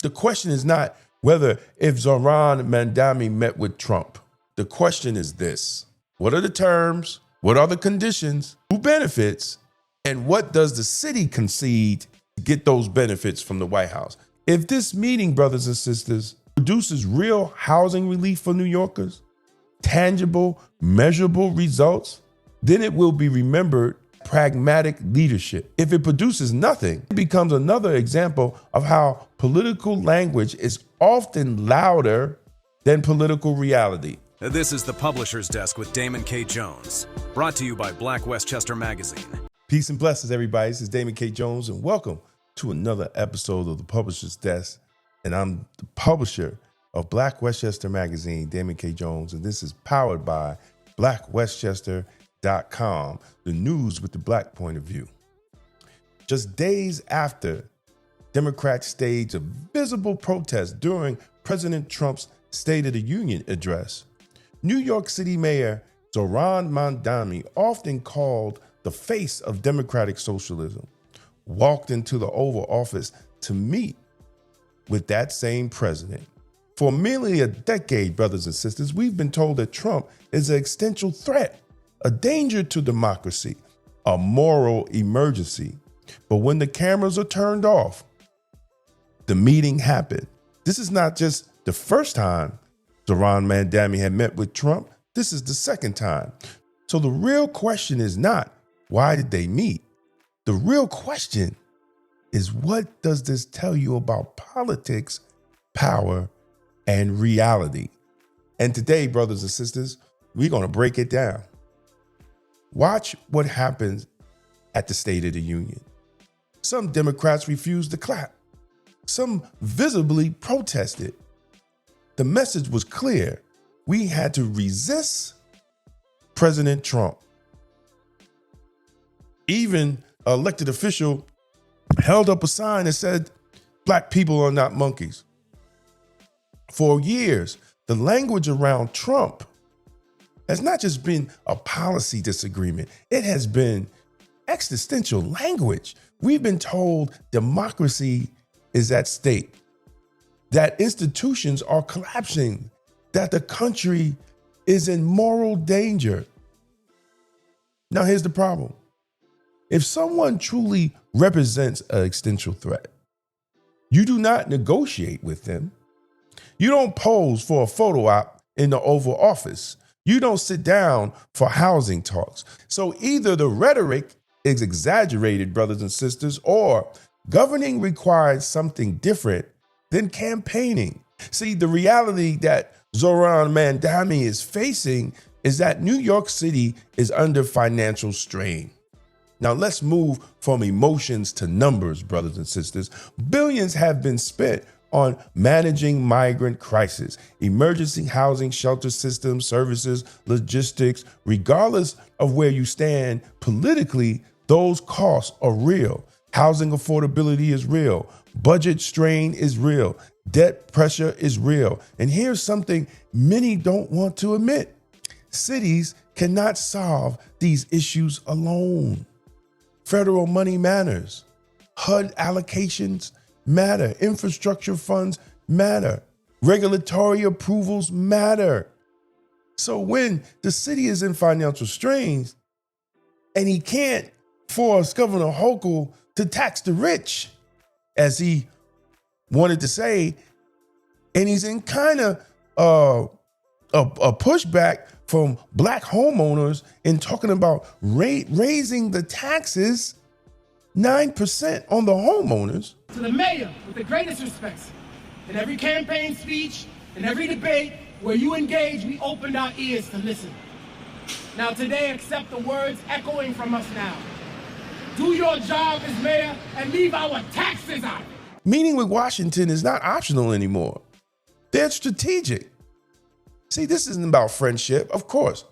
The question is not whether if Zohran Mamdani met with Trump. The question is this: what are the terms? What are the conditions? Who benefits? And what does the city concede to get those benefits from the White House? If this meeting, brothers and sisters, produces real housing relief for New Yorkers, tangible, measurable results, then it will be remembered pragmatic leadership. If it produces nothing, it becomes another example of how political language is often louder than political reality. This is the Publisher's Desk with Damon K. Jones, brought to you by Black Westchester Magazine. Peace and blessings, everybody. This is Damon K. Jones, and welcome to another episode of the Publisher's Desk. And I'm the publisher of Black Westchester Magazine, Damon K. Jones, and this is powered by blackwestchester.com, the news with the Black point of view. Just days after Democrats staged a visible protest during President Trump's State of the Union address, New York City Mayor Zohran Mamdani, often called the face of democratic socialism, walked into the Oval Office to meet with that same president. For nearly a decade, brothers and sisters, we've been told that Trump is an existential threat, a danger to democracy, a moral emergency. But when the cameras are turned off, the meeting happened. This is not just the first time Zohran Mamdani had met with Trump. This is the second time. So the real question is not, why did they meet? The real question is, what does this tell you about politics, power, and reality? And today, brothers and sisters, we're going to break it down. Watch what happens at the State of the Union. Some Democrats refused to clap. Some visibly protested. The message was clear. We had to resist President Trump. Even an elected official held up a sign that said, "Black people are not monkeys." For years, the language around Trump has not just been a policy disagreement, it has been existential language. We've been told democracy is at stake, that institutions are collapsing, that the country is in moral danger. Now, here's the problem. If someone truly represents an existential threat, you do not negotiate with them. You don't pose for a photo op in the Oval Office. You don't sit down for housing talks. So either the rhetoric is exaggerated, brothers and sisters, or governing requires something different than campaigning. See, the reality that Zohran Mamdani is facing is that New York City is under financial strain. Now let's move from emotions to numbers, brothers and sisters. Billions have been spent on managing migrant crisis, emergency housing, shelter systems, services, logistics. Regardless of where you stand politically, those costs are real. Housing affordability is real. Budget strain is real. Debt pressure is real. And here's something many don't want to admit. Cities cannot solve these issues alone. Federal money matters. HUD allocations matter. Infrastructure funds matter. Regulatory approvals matter. So when the city is in financial strains and he can't force Governor Hochul to tax the rich, as he wanted to say, and he's in kind of a pushback from Black homeowners in talking about raising the taxes 9% on the homeowners. To the mayor, with the greatest respects, in every campaign speech, in every debate where you engage, we opened our ears to listen. Now today, accept the words echoing from us now. Do your job as mayor and leave our taxes out. Meeting with Washington is not optional anymore. They're strategic. See, this isn't about friendship, of course.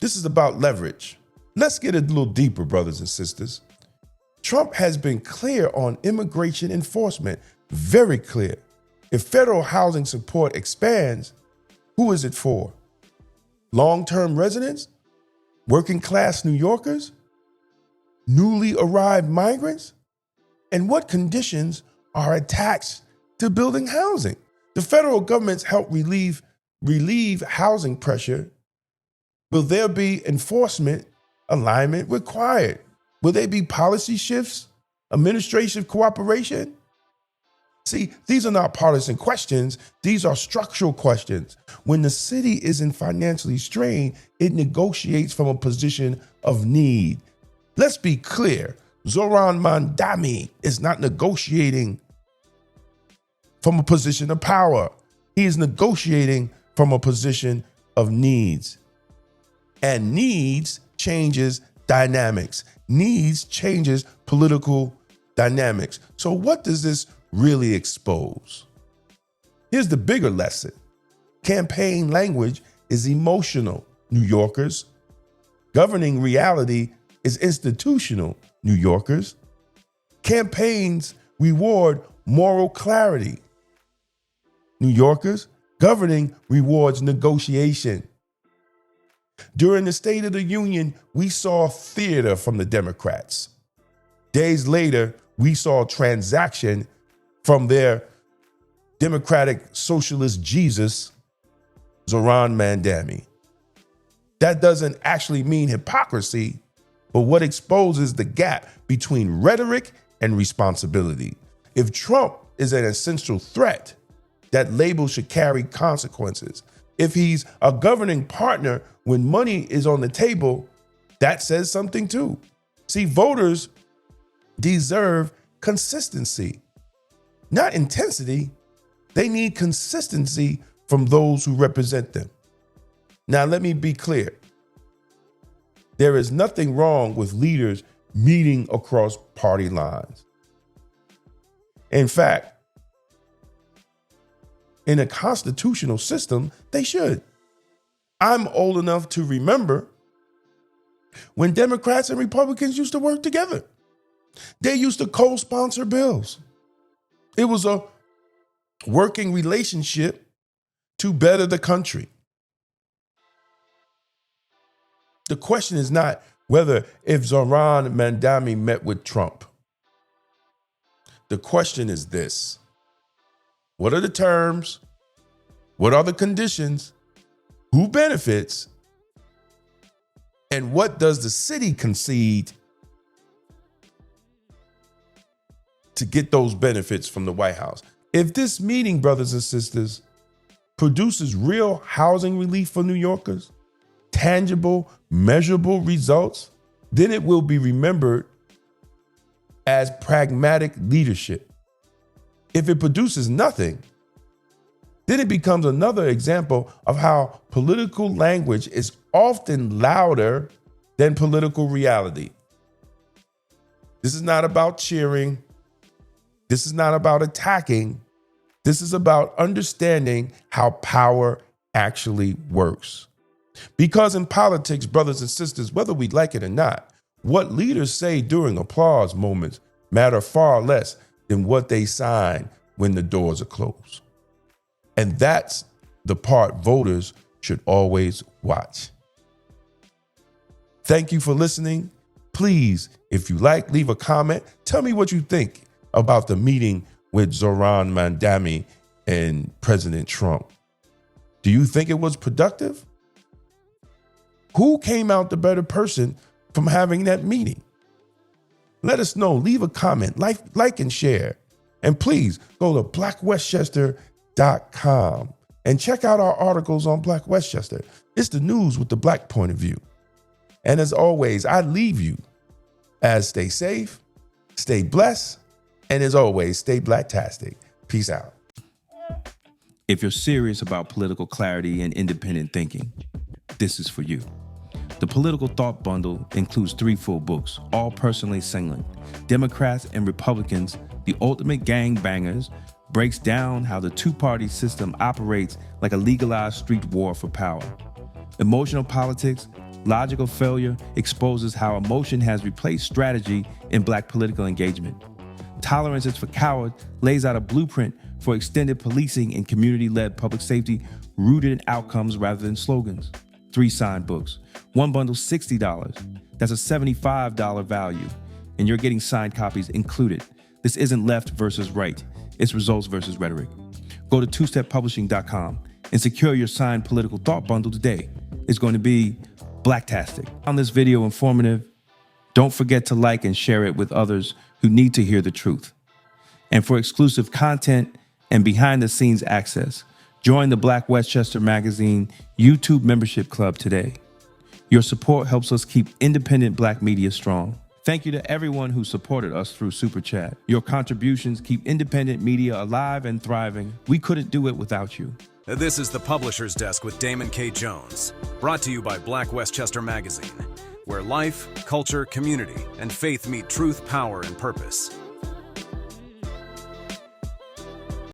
This is about leverage. Let's get a little deeper, brothers and sisters. Trump has been clear on immigration enforcement, very clear. If federal housing support expands, who is it for? Long-term residents? Working class New Yorkers? Newly arrived migrants? And what conditions are attached to building housing. The federal government's help relieve housing pressure. Will there be enforcement alignment required? Will there be policy shifts, administrative cooperation? See, these are not partisan questions. These are structural questions. When the city isn't financially strained, it negotiates from a position of need. Let's be clear. Zohran Mamdani is not negotiating from a position of power. He is negotiating from a position of needs. And needs changes dynamics. Needs changes political dynamics. So what does this really expose? Here's the bigger lesson. Campaign language is emotional, New Yorkers. Governing reality is institutional, New Yorkers. Campaigns reward moral clarity, New Yorkers. Governing rewards negotiation. During the State of the Union, we saw theater from the Democrats. Days later, we saw transaction from their democratic socialist Jesus, Zohran Mamdani. That doesn't actually mean hypocrisy, but what exposes the gap between rhetoric and responsibility. If Trump is an essential threat, that label should carry consequences. If he's a governing partner when money is on the table, that says something too. See, voters deserve consistency, not intensity. They need consistency from those who represent them. Now, let me be clear. There is nothing wrong with leaders meeting across party lines. In fact, in a constitutional system, they should. I'm old enough to remember when Democrats and Republicans used to work together. They used to co-sponsor bills. It was a working relationship to better the country. The question is not whether if Zohran Mamdani met with Trump. The question is this: what are the terms? What are the conditions? Who benefits? And what does the city concede to get those benefits from the White House? If this meeting, brothers and sisters, produces real housing relief for New Yorkers, tangible, measurable results, then it will be remembered as pragmatic leadership. If it produces nothing, then it becomes another example of how political language is often louder than political reality. This is not about cheering. This is not about attacking. This is about understanding how power actually works. Because in politics, brothers and sisters, whether we like it or not, what leaders say during applause moments matter far less than what they sign when the doors are closed. And that's the part voters should always watch. Thank you for listening. Please, if you like, leave a comment. Tell me what you think about the meeting with Zohran Mamdani and President Trump. Do you think it was productive? Who came out the better person from having that meeting? Let us know. Leave a comment, like and share. And please go to blackwestchester.com and check out our articles on Black Westchester. It's the news with the Black point of view. And as always, I leave you as stay safe, stay blessed, and as always, stay Blacktastic. Peace out. If you're serious about political clarity and independent thinking, this is for you. The Political Thought Bundle includes 3 full books, all personally singling. Democrats and Republicans, The Ultimate Gangbangers, breaks down how the two-party system operates like a legalized street war for power. Emotional Politics, Logical Failure exposes how emotion has replaced strategy in Black political engagement. Tolerance is for Cowards lays out a blueprint for extended policing and community-led public safety rooted in outcomes rather than slogans. 3 signed books. One bundle, $60. That's a $75 value. And you're getting signed copies included. This isn't left versus right. It's results versus rhetoric. Go to twosteppublishing.com and secure your signed political thought bundle today. It's going to be blacktastic. Found this video informative? Don't forget to like and share it with others who need to hear the truth. And for exclusive content and behind-the-scenes access, join the Black Westchester Magazine YouTube membership club today. Your support helps us keep independent Black media strong. Thank you to everyone who supported us through Super Chat. Your contributions keep independent media alive and thriving. We couldn't do it without you. This is the Publisher's Desk with Damon K. Jones, brought to you by Black Westchester Magazine, where life, culture, community, and faith meet truth, power, and purpose.